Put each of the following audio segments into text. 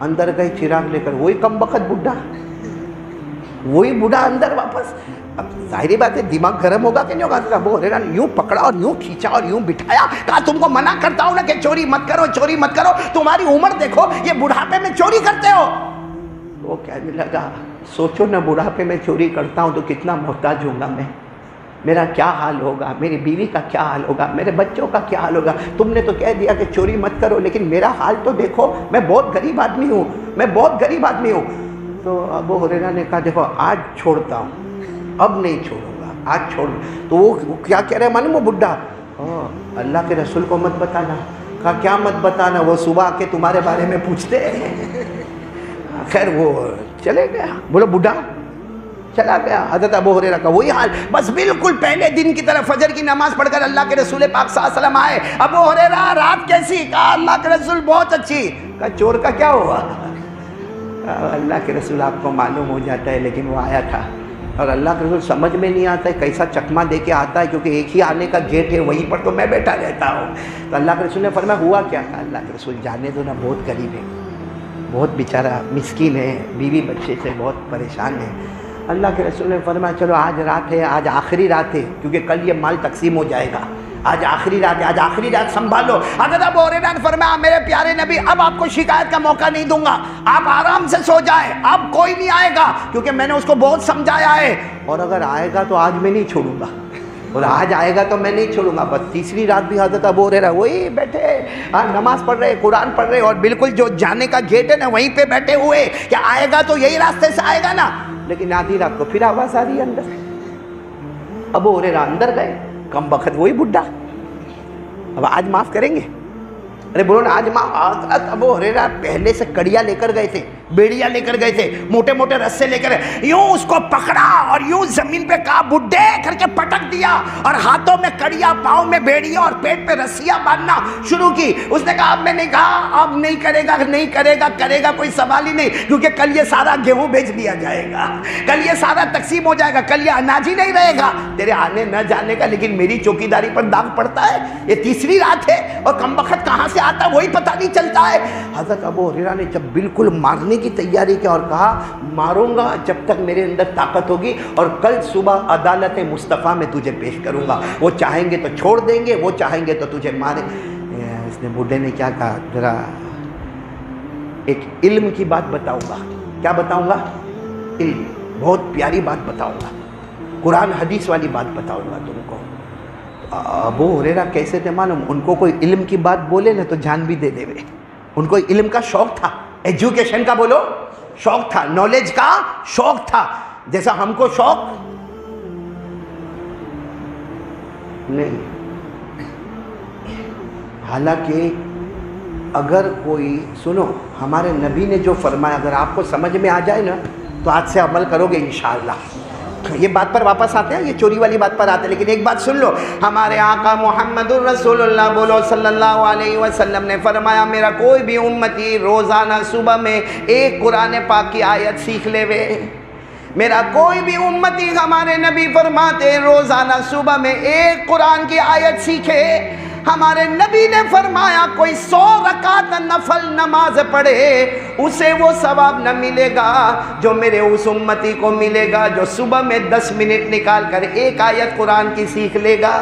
اندر گئے چراغ لے کر، وہی کم بخت بڈھا، وہی بوڑھا اندر واپس. اب ظاہری بات ہے دماغ گرم ہوگا کہ نہیں ہوگا. ابو ہریرہ نے یوں پکڑا اور یوں کھینچا اور یوں بٹھایا، کہا تم کو منع کرتا ہوں نا کہ چوری مت کرو، چوری مت کرو، تمہاری عمر دیکھو، یہ بڑھاپے میں چوری کرتے ہو. وہ کہنے لگا سوچو نا، بڑھاپے میں چوری کرتا ہوں تو کتنا محتاج ہوں گا میں، میرا کیا حال ہوگا، میری بیوی کا کیا حال ہوگا، میرے بچوں کا کیا حال ہوگا. تم نے تو کہہ دیا کہ چوری مت کرو، لیکن میرا حال تو دیکھو، میں بہت غریب آدمی ہوں، میں بہت غریب آدمی ہوں. تو ابو ہریرہ نے کہا دیکھو آج چھوڑتا ہوں، اب نہیں چھوڑوں گا، آج چھوڑ. تو وہ کیا کہہ رہے معلوم، وہ بڈھا اللہ کے رسول کو مت بتانا. کہا کیا مت بتانا، وہ صبح آ کے تمہارے بارے میں پوچھتے ہیں. خیر وہ چلے گیا، بولو بڈھا چلا گیا. حضرت ابو ہریرہ کا وہی حال، بس بالکل پہلے دن کی طرح فجر کی نماز پڑھ کر اللہ کے رسول پاک صلی اللہ علیہ وسلم آئے. ابو ہریرہ رات کیسی؟ کہا اللہ کے رسول بہت اچھی. کہا چور کا کیا ہوا؟ اللہ کے رسول آپ کو معلوم ہو جاتا ہے، لیکن وہ آیا تھا اور اللہ کے رسول سمجھ میں نہیں آتا ہے کیسا چکمہ دے کے آتا ہے، کیونکہ ایک ہی آنے کا گیٹ ہے، وہیں پر تو میں بیٹھا رہتا ہوں. تو اللہ کے رسول نے فرمایا ہوا کیا؟ کہا اللہ کے رسول جانے دو نا، بہت غریب ہے، بہت بیچارہ مسکین ہے، بیوی بچے سے بہت پریشان ہے. اللہ کے رسول نے فرمایا چلو آج رات ہے، آج آخری رات ہے، کیونکہ کل یہ مال تقسیم ہو جائے گا، آج آخری رات ہے، آج آخری رات سنبھالو. حضرت ابو ہریرہ نے فرمایا میرے پیارے نبی اب آپ کو شکایت کا موقع نہیں دوں گا، آپ آرام سے سو جائیں، اب کوئی نہیں آئے گا، کیونکہ میں نے اس کو بہت سمجھایا ہے، اور اگر آئے گا تو آج میں نہیں چھوڑوں گا، اور آج آئے گا تو میں نہیں چھوڑوں گا. بس تیسری رات بھی حضرت ابو ہریرہ وہی بیٹھے نماز پڑھ رہے، قرآن پڑھ رہے، اور بالکل جو جانے کا گیٹ ہے نا وہیں پہ بیٹھے ہوئے کہ آئے گا تو یہی راستے سے آئے گا نا. لیکن آدھی رات کو پھر آواز آ رہی ہے اندر. ابو ہریرہ اندر گئے، کم بخت وہی بڈھا. اب آج معاف کریں گے؟ ارے بولو نا آج معاف. حضرت ابو ہریرہ پہلے سے کڑیا لے کر گئے تھے، بیڑیاں لے کر گئے تھے، موٹے موٹے رسے لے کر، یوں اس کو پکڑا اور یوں زمین پہ کہا بڈھے کر کے پٹک دیا، اور ہاتھوں میں کڑیا، پاؤں میں بیڑیاں اور پیٹ پہ رسیاں باندھنا شروع کی. اس نے کہا اب میں نے کہا اب نہیں کرے گا، نہیں کرے گا، کرے گا کوئی سوال ہی نہیں، کیونکہ کل یہ سارا گیہوں بیچ دیا جائے گا، کل یہ سارا تقسیم ہو جائے گا، کل یہ اناج ہی نہیں رہے گا تیرے آنے نہ جانے کا، لیکن میری چوکیداری پر داغ پڑتا ہے. یہ تیسری رات ہے اور کم بخت کہاں سے آتا ہے وہی پتہ نہیں چلتا ہے. حضرت ابو ہریرہ نے جب بالکل مارنے کی تیاری کی اور کہا ماروں گا جب تک میرے اندر طاقت ہوگی، اور کل صبح عدالت مصطفیٰ میں تجھے پیش کروں گا، وہ چاہیں گے تو چھوڑ دیں گے، وہ چاہیں گے تو تجھے ماریں. اس نے بڈھے نے کیا کہا، ذرا ایک علم کی بات بتاؤں گا. کیا بتاؤں گا؟ علم، بہت پیاری بات بتاؤں گا، قرآن حدیث والی بات بتاؤں گا تم کو. ابو ہریرہ کیسے تھے معلوم؟ ان کو کوئی علم کی بات بولے نا تو جان بھی دے دے. ان کو علم کا شوق تھا، ایجوکیشن کا بولو شوق تھا، نالج کا شوق تھا، جیسا ہم کو شوق نہیں. حالانکہ اگر کوئی سنو، ہمارے نبی نے جو فرمایا اگر آپ کو سمجھ میں آ جائے نا تو آج سے عمل کرو گے انشاءاللہ. یہ بات پر واپس آتے ہیں، یہ چوری والی بات پر آتے ہیں، لیکن ایک بات سن لو، ہمارے آقا محمد الرسول اللہ بولو صلی اللہ علیہ وسلم نے فرمایا میرا کوئی بھی امتی روزانہ صبح میں ایک قرآن پاک کی آیت سیکھ لے وے. میرا کوئی بھی امتی، ہمارے نبی فرماتے ہیں روزانہ صبح میں ایک قرآن کی آیت سیکھے. ہمارے نبی نے فرمایا کوئی 100 رکعت نفل نماز پڑھے اسے وہ ثواب نہ ملے گا جو میرے اس امتی کو ملے گا جو صبح میں 10 منٹ نکال کر ایک آیت قرآن کی سیکھ لے گا.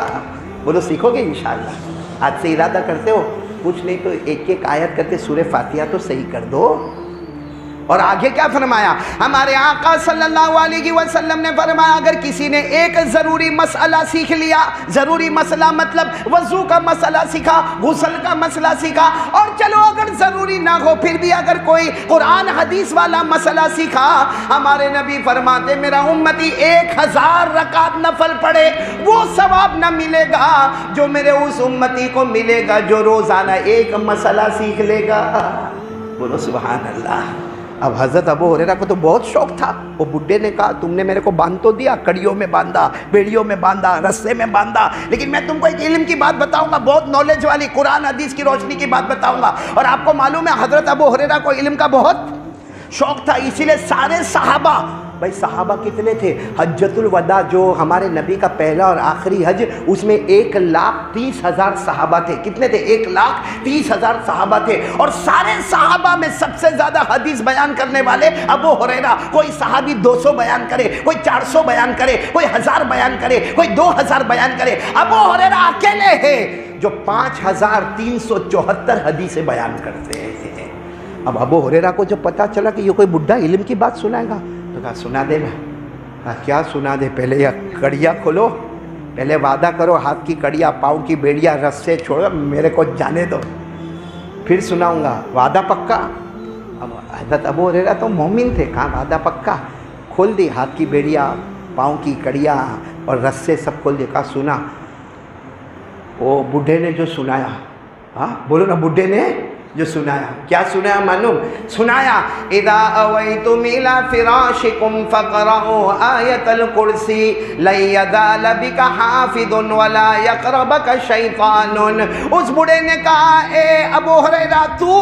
بولو سیکھو گے انشاءاللہ؟ آج سے ارادہ کرتے ہو؟ کچھ نہیں تو ایک ایک آیت کرتے سورہ فاتحہ تو صحیح کر دو. اور آگے کیا فرمایا ہمارے آقا صلی اللہ علیہ وسلم نے فرمایا اگر کسی نے ایک ضروری مسئلہ سیکھ لیا، ضروری مسئلہ مطلب وضو کا مسئلہ سیکھا، غسل کا مسئلہ سیکھا، اور چلو اگر ضروری نہ ہو پھر بھی اگر کوئی قرآن حدیث والا مسئلہ سیکھا، ہمارے نبی فرماتے میرا امتی 1000 رکعت نفل پڑھے وہ ثواب نہ ملے گا جو میرے اس امتی کو ملے گا جو روزانہ ایک مسئلہ سیکھ لے گا. بولو سبحان اللہ. اب حضرت ابو ہریرہ کو تو بہت شوق تھا. وہ بڈھے نے کہا تم نے میرے کو باندھ تو دیا، کڑیوں میں باندھا، بیڑیوں میں باندھا، رسے میں باندھا، لیکن میں تم کو ایک علم کی بات بتاؤں گا، بہت نالج والی قرآن حدیث کی روشنی کی بات بتاؤں گا. اور آپ کو معلوم ہے حضرت ابو ہریرہ کو علم کا بہت شوق تھا، اسی لیے سارے صحابہ بھائی صحابہ کتنے تھے؟ حجۃ الوداع جو ہمارے نبی کا پہلا اور آخری حج، اس میں 1,30,000 صحابہ تھے۔ کتنے تھے؟ 1,30,000 صحابہ تھے، اور سارے صحابہ میں سب سے زیادہ حدیث بیان کرنے والے ابو ہریرہ۔ کوئی صحابی 200 بیان کرے، کوئی 400 بیان کرے، کوئی 1000 بیان کرے، کوئی 2000 بیان کرے، ابو ہریرہ اکیلے ہیں جو 5374 حدیثیں بیان کرتے ہیں۔ اب ابو ہریرہ کو جب پتا چلا کہ یہ کوئی بڈھا علم کی بات سنائے گا تو کہا سنا دے نا۔ کہا کیا سنا دے؟ پہلے یہ کڑیا کھولو، پہلے وعدہ کرو، ہاتھ کی کڑیا، پاؤں کی بیڑیاں رسے چھوڑو، میرے کو جانے دو، پھر سناؤں گا، وعدہ پکا؟ اب حضرت ابو ہریرہ تو مومن تھے، کہاں وعدہ پکا؟ کھول دی ہاتھ کی بیڑیاں، پاؤں کی کڑیاں اور رسے سب کھول دی۔ کہا سنا۔ وہ بڈھے نے جو سنایا، ہاں بولو نا، بڈھے نے جو سنایا، کیا سنایا معلوم؟ سنایا اذا اویتم الى فراشکم فقرؤوا آیۃ الکرسی لن یزال بک حافظ ولا یقربک شیطان۔ اس بوڑھے نے کہا اے ابو ہریرہ تو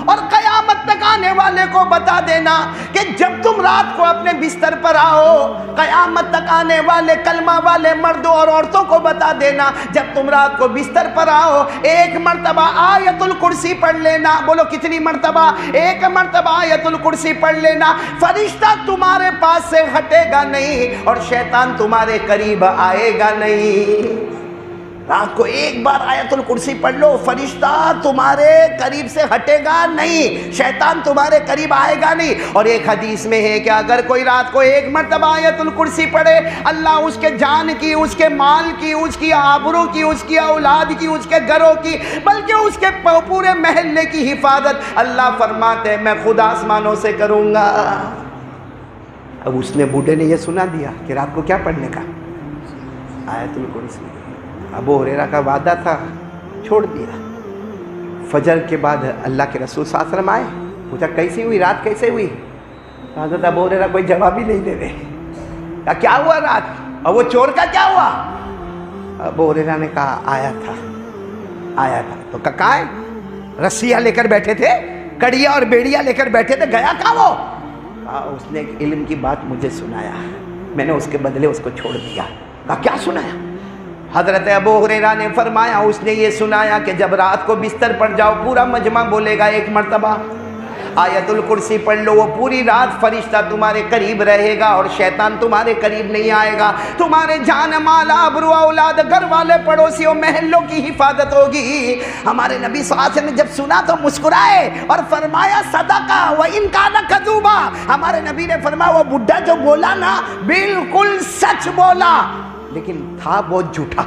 اور قیامت تک آنے والے کو بتا دینا کہ جب تم رات کو اپنے بستر پر آؤ، قیامت تک آنے والے کلمہ والے مردوں اور عورتوں کو بتا دینا جب تم رات کو بستر پر آؤ ایک مرتبہ آیت الکرسی پڑھ لینا۔ بولو کتنی مرتبہ؟ ایک مرتبہ آیت الکرسی پڑھ لینا، فرشتہ تمہارے پاس سے ہٹے گا نہیں اور شیطان تمہارے قریب آئے گا نہیں۔ رات کو ایک بار آیت الکرسی پڑھ لو، فرشتہ تمہارے قریب سے ہٹے گا نہیں، شیطان تمہارے قریب آئے گا نہیں۔ اور ایک حدیث میں ہے کہ اگر کوئی رات کو ایک مرتبہ آیت الکرسی پڑھے، اللہ اس کے جان کی، اس کے مال کی، اس کی آبرو کی، اس کی اولاد کی، اس کے گھروں کی، بلکہ اس کے پورے محلے کی حفاظت اللہ فرماتے ہیں میں خود آسمانوں سے کروں گا۔ اب اس نے بوڑھے نے یہ سنا دیا کہ رات کو کیا پڑھنے کا؟ آیت الکرسی۔ ابو ہریرہ کا وعدہ تھا، چھوڑ دیا۔ فجر کے بعد اللہ کے رسول صلی اللہ علیہ وسلم آئے، پوچھا کیسی ہوئی رات، کیسے ہوئی؟ حضرت ابو ہریرہ کوئی جواب ہی نہیں دے رہے۔ کہا کیا ہوا رات؟ اور وہ چور کا کیا ہوا؟ ابو ہریرہ نے کہا آیا تھا۔ تو کہاں ہے؟ رسیاں لے کر بیٹھے تھے، کڑیاں اور بیڑیاں لے کر بیٹھے تھے، گیا کہاں وہ؟ اس نے ایک علم کی بات مجھے سنایا، میں نے اس کے بدلے اس کو چھوڑ دیا۔ کہا کیا سنایا؟ حضرت ابو ہریرہ نے فرمایا اس نے یہ سنایا کہ جب رات کو بستر پر جاؤ پورا مجمع بولے گا ایک مرتبہ آیت الکرسی پڑھ لو، وہ پوری رات فرشتہ تمہارے قریب رہے گا اور شیطان تمہارے قریب نہیں آئے گا، تمہارے جان مال آبرو اولاد گھر والے پڑوسیوں محلوں کی حفاظت ہوگی۔ ہمارے نبی صلی اللہ علیہ وسلم نے جب سنا تو مسکرائے اور فرمایا صدقہ وَإِنْ كَانَ كَذُوبًا۔ ہمارے نبی نے فرمایا وہ بڈھا جو بولا نا بالکل سچ بولا، لیکن تھا بہت جھوٹا،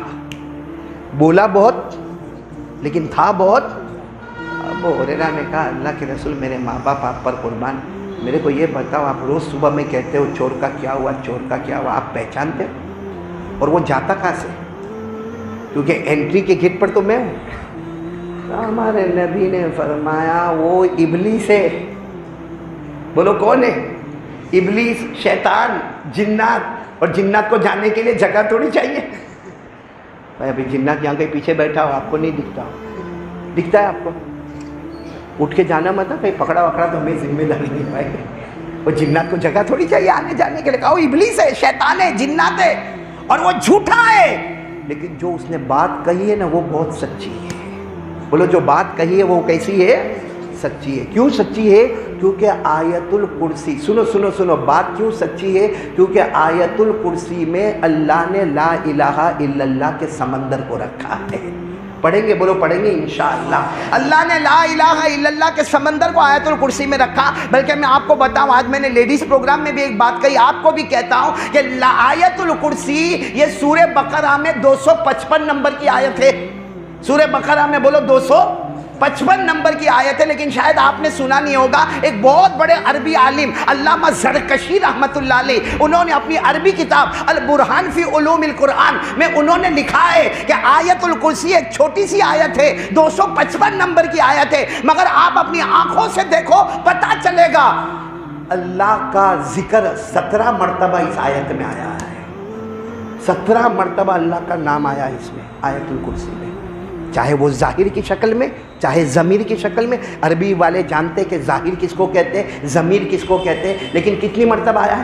بولا بہت لیکن تھا بہت۔ ابو ہریرہ نے کہا اللہ کے رسول میرے ماں باپ آپ پر قربان، میرے کو یہ بتاؤ آپ روز صبح میں کہتے ہو چور کا کیا ہوا، چور کا کیا ہوا، آپ پہچانتے ہو؟ اور وہ جاتا کہاں سے؟ کیونکہ انٹری کے گیٹ پر تو میں ہوں۔ ہمارے نبی نے فرمایا وہ ابلیس ہے۔ بولو کون ہے؟ ابلیس، شیطان، جنات۔ اور جنات کو جانے کے لیے جگہ تھوڑی چاہیے بھائی، ابھی جنات یہاں کہیں پیچھے بیٹھا ہو، آپ کو نہیں دکھتا ہو، دکھتا ہے آپ کو، اٹھ کے جانا مت، کہیں پکڑا وکڑا تو ہمیں ذمہ داری نہیں پائے گی۔ وہ جنات کو جگہ تھوڑی چاہیے آنے جانے کے لیے، کہا وہ ابلیس ہے، شیطان ہے، جنات ہے اور وہ جھوٹا ہے، لیکن جو اس نے بات کہی ہے نا وہ بہت سچی ہے۔ بولو جو بات کہی ہے وہ کیسی ہے؟ سچی ہے۔ کیوں سچی ہے؟ کیونکہ آیت الکرسی، سنو بات کیوں سچی ہے؟ کیونکہ آیت الکرسی میں اللہ نے لا الہ الا اللہ کے سمندر کو رکھا ہے۔ پڑھیں گے، بولو پڑھیں گے انشاءاللہ۔ اللہ نے لا الہ الا اللہ کے سمندر کو آیت الکرسی میں رکھا۔ بلکہ میں آپ کو بتاؤں، آج میں نے لیڈیز پروگرام میں بھی ایک بات کہی، آپ کو بھی کہتا ہوں کہ آیت الکرسی یہ سورہ بقرہ میں 255 نمبر کی آیت ہے۔ سورہ بقرہ میں بولو 255 نمبر کی آیت ہے، لیکن شاید آپ نے سنا نہیں ہوگا، ایک بہت بڑے عربی عالم علامہ زرکشی رحمۃ اللہ علیہ، انہوں نے اپنی عربی کتاب البرہان فی علوم القرآن میں انہوں نے لکھا ہے کہ آیت الکرسی ایک چھوٹی سی آیت ہے، 255 نمبر کی آیت ہے، مگر آپ اپنی آنکھوں سے دیکھو پتہ چلے گا اللہ کا ذکر 17 مرتبہ اس آیت میں آیا ہے۔ 17 مرتبہ اللہ کا نام آیا اس میں، آیت الکرسی میں، چاہے وہ ظاہر کی شکل میں چاہے ضمیر کی شکل میں۔ عربی والے جانتے کہ ظاہر کس کو کہتے ہیں، ضمیر کس کو کہتے ہیں، لیکن کتنی مرتبہ آیا ہے؟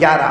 11।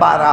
12।